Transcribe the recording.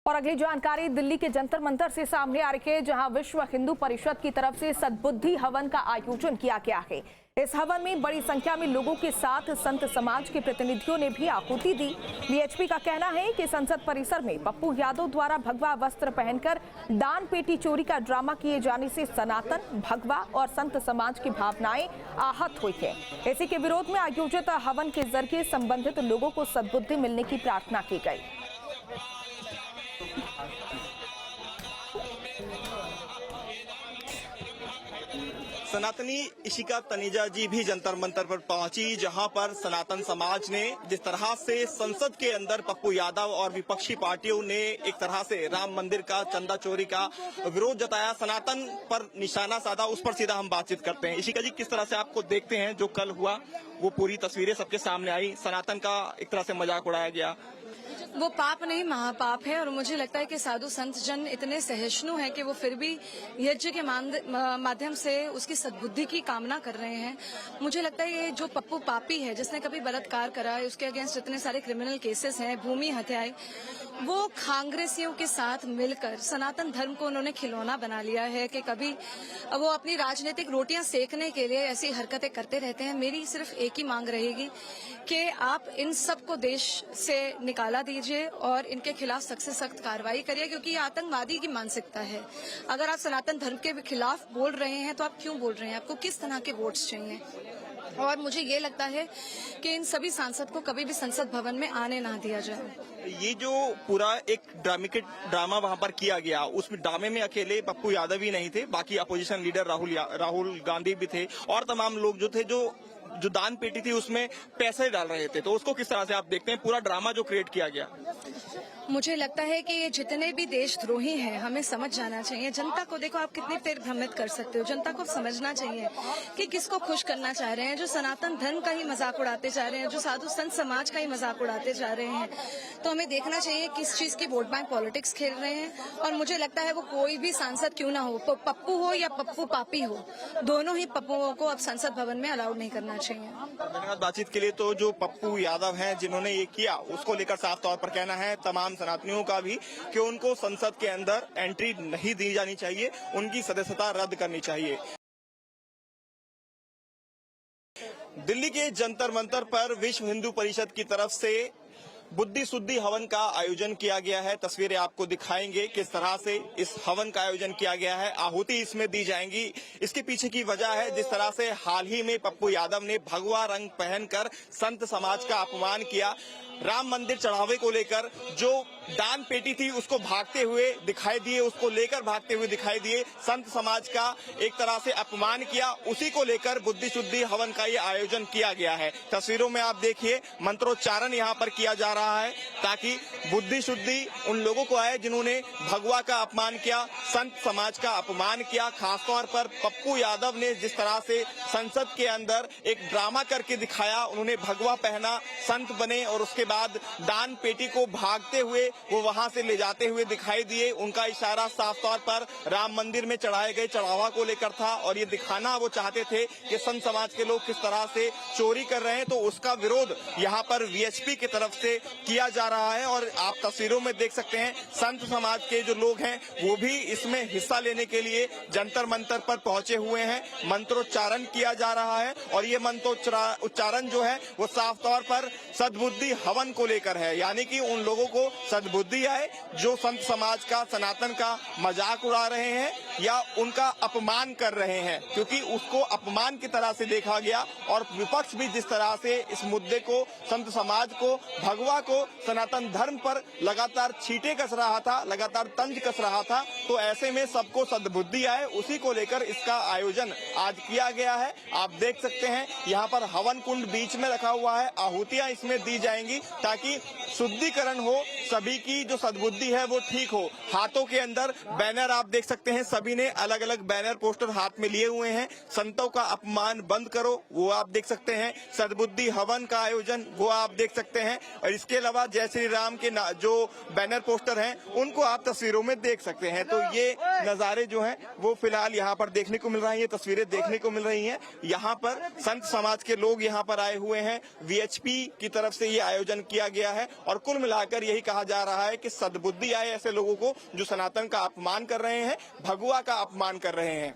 और अगली जानकारी दिल्ली के जंतर मंतर से सामने आ रही है, जहां विश्व हिंदू परिषद की तरफ से सद्बुद्धि हवन का आयोजन किया गया है। इस हवन में बड़ी संख्या में लोगों के साथ संत समाज के प्रतिनिधियों ने भी आहुति दी। वीएचपी का कहना है कि संसद परिसर में पप्पू यादव द्वारा भगवा वस्त्र पहनकर दान पेटी चोरी का ड्रामा किए जाने से सनातन, भगवा और संत समाज की भावनाएं आहत हुई है। इसी के विरोध में आयोजित हवन के जरिए संबंधित लोगों को सद्बुद्धि मिलने की प्रार्थना की गई। सनातनी इशिका तनेजा जी भी जंतर मंतर पर पहुंची, जहां पर सनातन समाज ने जिस तरह से संसद के अंदर पप्पू यादव और विपक्षी पार्टियों ने एक तरह से राम मंदिर का चंदा चोरी का विरोध जताया, सनातन पर निशाना साधा, उस पर सीधा हम बातचीत करते हैं। इशिका जी, किस तरह से आपको देखते हैं जो कल हुआ, वो पूरी तस्वीरें सबके सामने आई, सनातन का एक तरह से मजाक उड़ाया गया। वो पाप नहीं महापाप है और मुझे लगता है कि साधु संत जन इतने सहिष्णु हैं कि वो फिर भी यज्ञ के माध्यम से उसकी सद्बुद्धि की कामना कर रहे हैं। मुझे लगता है ये जो पप्पू पापी है, जिसने कभी बलात्कार करा है, उसके अगेंस्ट इतने सारे क्रिमिनल केसेस हैं, भूमि हत्याएं, वो कांग्रेसियों के साथ मिलकर सनातन धर्म को उन्होंने खिलौना बना लिया है कि कभी वो अपनी राजनीतिक रोटियां सेकने के लिए ऐसी हरकतें करते रहते हैं। मेरी सिर्फ एक ही मांग रहेगी कि आप इन सब को देश से निकाला दीजिए और इनके खिलाफ सख्त से सख्त कार्रवाई करिए, क्योंकि ये आतंकवादी की मानसिकता है। अगर आप सनातन धर्म के खिलाफ बोल रहे हैं तो आप क्यों बोल रहे हैं, आपको किस तरह के वोट्स चाहिए? और मुझे ये लगता है कि इन सभी सांसद को कभी भी संसद भवन में आने ना दिया जाए। ये जो पूरा एक ड्रामा वहां पर किया गया, उस ड्रामे में अकेले पप्पू यादव ही नहीं थे, बाकी अपोजिशन लीडर राहुल गांधी भी थे और तमाम लोग जो थे, जो दान पेटी थी उसमें पैसे डाल रहे थे। तो उसको किस तरह से आप देखते हैं, पूरा ड्रामा जो क्रिएट किया गया? मुझे लगता है कि ये जितने भी देशद्रोही हैं, हमें समझ जाना चाहिए। जनता को देखो, आप कितनी देर भ्रमित कर सकते हो। जनता को समझना चाहिए कि किसको खुश करना चाह रहे हैं। जो सनातन धर्म का ही मजाक उड़ाते जा रहे हैं, जो साधु संत समाज का ही मजाक उड़ाते जा रहे हैं, तो हमें देखना चाहिए किस चीज की वोट बैंक पॉलिटिक्स खेल रहे हैं। और मुझे लगता है वो कोई भी सांसद क्यों ना हो, पप्पू हो या पप्पू पापी हो, दोनों ही पप्पुओं को अब संसद भवन में अलाउड नहीं करना चाहिए। धन्यवाद बातचीत के लिए। तो जो पप्पू यादव हैं जिन्होंने ये किया, उसको लेकर साफ तौर पर कहना है तमाम सनातनियों का भी कि उनको संसद के अंदर एंट्री नहीं दी जानी चाहिए, उनकी सदस्यता रद्द करनी चाहिए। दिल्ली के जंतर मंतर पर विश्व हिंदू परिषद की तरफ से बुद्धि शुद्धि हवन का आयोजन किया गया है। तस्वीरें आपको दिखाएंगे किस तरह से इस हवन का आयोजन किया गया है, आहुति इसमें दी जाएंगी। इसके पीछे की वजह है जिस तरह से हाल ही में पप्पू यादव ने भगवा रंग पहनकर संत समाज का अपमान किया। राम मंदिर चढ़ावे को लेकर जो दान पेटी थी उसको भागते हुए दिखाई दिए, उसको लेकर भागते हुए दिखाई दिए, संत समाज का एक तरह से अपमान किया। उसी को लेकर बुद्धि शुद्धि हवन का ये आयोजन किया गया है। तस्वीरों में आप देखिए मंत्रोच्चारण यहाँ पर किया जा रहा है ताकि बुद्धि शुद्धि उन लोगों को आए जिन्होंने भगवा का अपमान किया, संत समाज का अपमान किया। खासतौर पर पप्पू यादव ने जिस तरह से संसद के अंदर एक ड्रामा करके दिखाया, उन्होंने भगवा पहना, संत बने और उसके बाद दान पेटी को भागते हुए वो वहां से ले जाते हुए दिखाई दिए। उनका इशारा साफ तौर पर राम मंदिर में चढ़ाए गए चढ़ावा को लेकर था और ये दिखाना वो चाहते थे कि संत समाज के लोग किस तरह से चोरी कर रहे हैं। तो उसका विरोध यहाँ पर वीएचपी की तरफ से किया जा रहा है और आप तस्वीरों में देख सकते हैं संत समाज के जो लोग हैं वो भी इसमें हिस्सा लेने के लिए जंतर मंतर पर पहुंचे हुए हैं। मंत्रोच्चारण किया जा रहा है और ये मंत्रोच्चारण जो है वो साफ तौर पर सद्बुद्धि हवन को लेकर है, यानी कि उन लोगों को सद्बुद्धि आए जो संत समाज का, सनातन का मजाक उड़ा रहे हैं या उनका अपमान कर रहे हैं, क्योंकि उसको अपमान की तरह से देखा गया। और विपक्ष भी जिस तरह से इस मुद्दे को, संत समाज को, भगवा को, सनातन धर्म पर लगातार छींटे कस रहा था, लगातार तंज कस रहा था, तो ऐसे में सबको सद्बुद्धि आए, उसी को लेकर इसका आयोजन आज किया गया है। आप देख सकते हैं यहाँ पर हवन कुंड बीच में रखा हुआ है, आहुतियां इसमें दी जाएंगी ताकि शुद्धिकरण हो, सभी की जो सद्बुद्धि है वो ठीक हो। हाथों के अंदर बैनर आप देख सकते हैं, सभी ने अलग अलग बैनर पोस्टर हाथ में लिए हुए हैं। संतों का अपमान बंद करो, वो आप देख सकते हैं। सद्बुद्धि हवन का आयोजन, वो आप देख सकते हैं। और इस इसके अलावा जय श्री राम के जो बैनर पोस्टर हैं उनको आप तस्वीरों में देख सकते हैं। तो ये नजारे जो हैं वो फिलहाल यहाँ पर देखने को मिल रही हैं, तस्वीरें देखने को मिल रही हैं। यहाँ पर संत समाज के लोग यहाँ पर आए हुए हैं, वीएचपी की तरफ से ये आयोजन किया गया है और कुल मिलाकर यही कहा जा रहा है कि सद्बुद्धि आए ऐसे लोगों को जो सनातन का अपमान कर रहे हैं, भगवा का अपमान कर रहे हैं।